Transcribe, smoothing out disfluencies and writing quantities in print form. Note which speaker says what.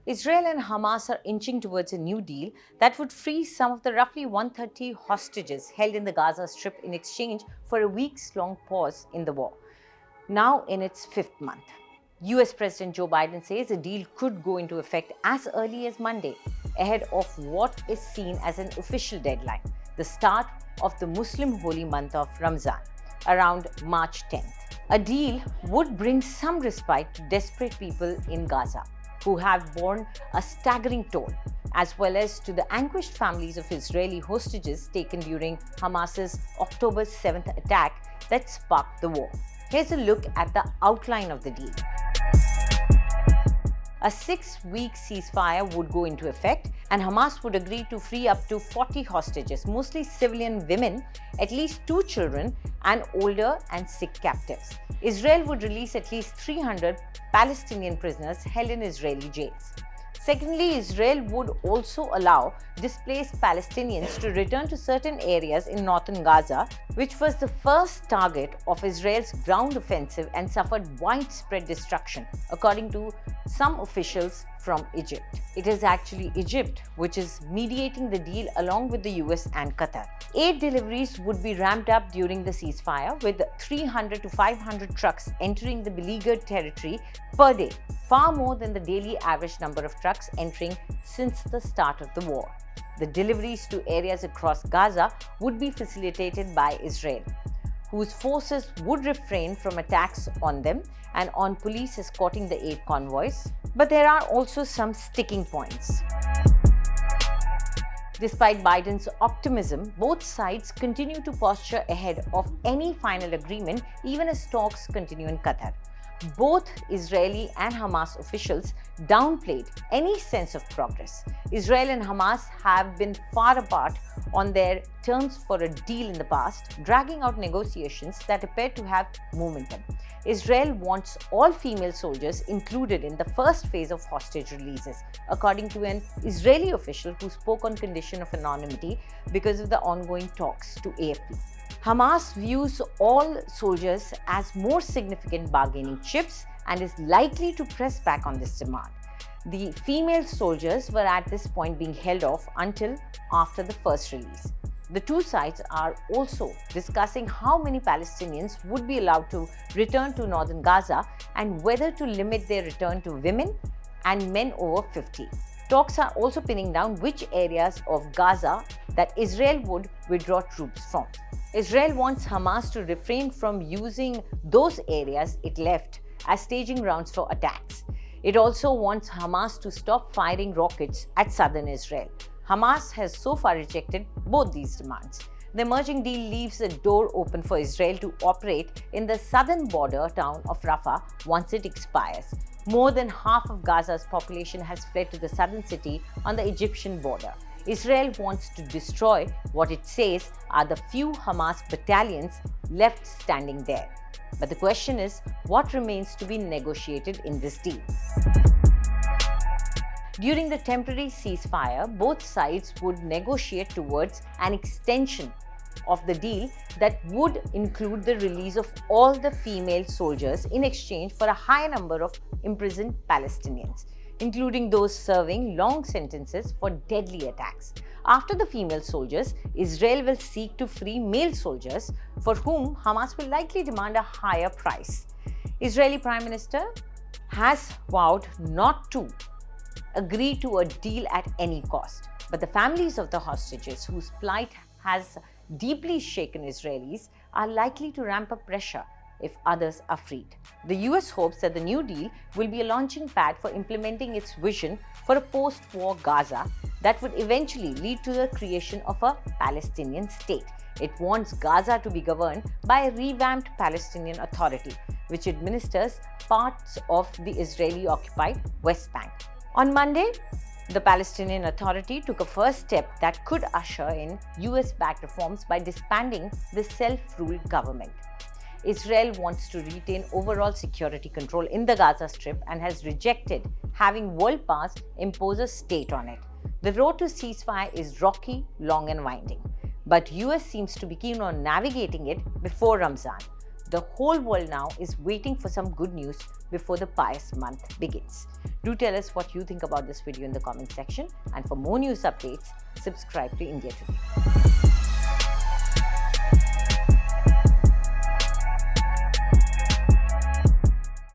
Speaker 1: Israel and Hamas are inching towards a new deal that would free some of the roughly 130 hostages held in the Gaza Strip in exchange for a weeks-long pause in the war, now in its fifth month. US President Joe Biden says a deal could go into effect as early as Monday, ahead of what is seen as an official deadline, the start of the Muslim holy month of Ramadan, around March 10th. A deal would bring some respite to desperate people in Gaza, who have borne a staggering toll, as well as to the anguished families of Israeli hostages taken during Hamas's October 7th attack that sparked the war. Here's a look at the outline of the deal. A 6-week ceasefire would go into effect, and Hamas would agree to free up to 40 hostages, mostly civilian women, at least 2 children, and older and sick captives. Israel would release at least 300 Palestinian prisoners held in Israeli jails. Secondly, Israel would also allow displaced Palestinians to return to certain areas in northern Gaza, which was the first target of Israel's ground offensive and suffered widespread destruction, according to some officials from Egypt. It is actually Egypt which is mediating the deal along with the US and Qatar. Aid deliveries would be ramped up during the ceasefire, with 300 to 500 trucks entering the beleaguered territory per day, far more than the daily average number of trucks entering since the start of the war. The deliveries to areas across Gaza would be facilitated by Israel, whose forces would refrain from attacks on them and on police escorting the aid convoys. But there are also some sticking points. Despite Biden's optimism, both sides continue to posture ahead of any final agreement, even as talks continue in Qatar. Both Israeli and Hamas officials downplayed any sense of progress. Israel and Hamas have been far apart on their terms for a deal in the past, dragging out negotiations that appear to have momentum. Israel wants all female soldiers included in the first phase of hostage releases, according to an Israeli official who spoke on condition of anonymity because of the ongoing talks to AFP. Hamas views all soldiers as more significant bargaining chips and is likely to press back on this demand. The female soldiers were at this point being held off until after the first release. The two sides are also discussing how many Palestinians would be allowed to return to northern Gaza and whether to limit their return to women and men over 50. Talks are also pinning down which areas of Gaza that Israel would withdraw troops from. Israel wants Hamas to refrain from using those areas it left as staging grounds for attacks. It also wants Hamas to stop firing rockets at southern Israel. Hamas has so far rejected both these demands. The emerging deal leaves a door open for Israel to operate in the southern border town of Rafah once it expires. More than half of Gaza's population has fled to the southern city on the Egyptian border. Israel wants to destroy what it says are the few Hamas battalions left standing there. But the question is, what remains to be negotiated in this deal? During the temporary ceasefire, both sides would negotiate towards an extension of the deal that would include the release of all the female soldiers in exchange for a high number of imprisoned Palestinians, including those serving long sentences for deadly attacks. After the female soldiers, Israel will seek to free male soldiers, for whom Hamas will likely demand a higher price. Israeli Prime Minister has vowed not to agree to a deal at any cost. But the families of the hostages, whose plight has deeply shaken Israelis, are likely to ramp up pressure if others are freed. The US hopes that the new deal will be a launching pad for implementing its vision for a post-war Gaza that would eventually lead to the creation of a Palestinian state. It wants Gaza to be governed by a revamped Palestinian Authority, which administers parts of the Israeli-occupied West Bank. On Monday, the Palestinian Authority took a first step that could usher in US-backed reforms by disbanding the self-ruled government. Israel wants to retain overall security control in the Gaza Strip and has rejected having world powers impose a state on it. The road to ceasefire is rocky, long and winding, but US seems to be keen on navigating it before Ramadan. The whole world now is waiting for some good news before the pious month begins. Do tell us what you think about this video in the comment section, and for more news updates, subscribe to India Today.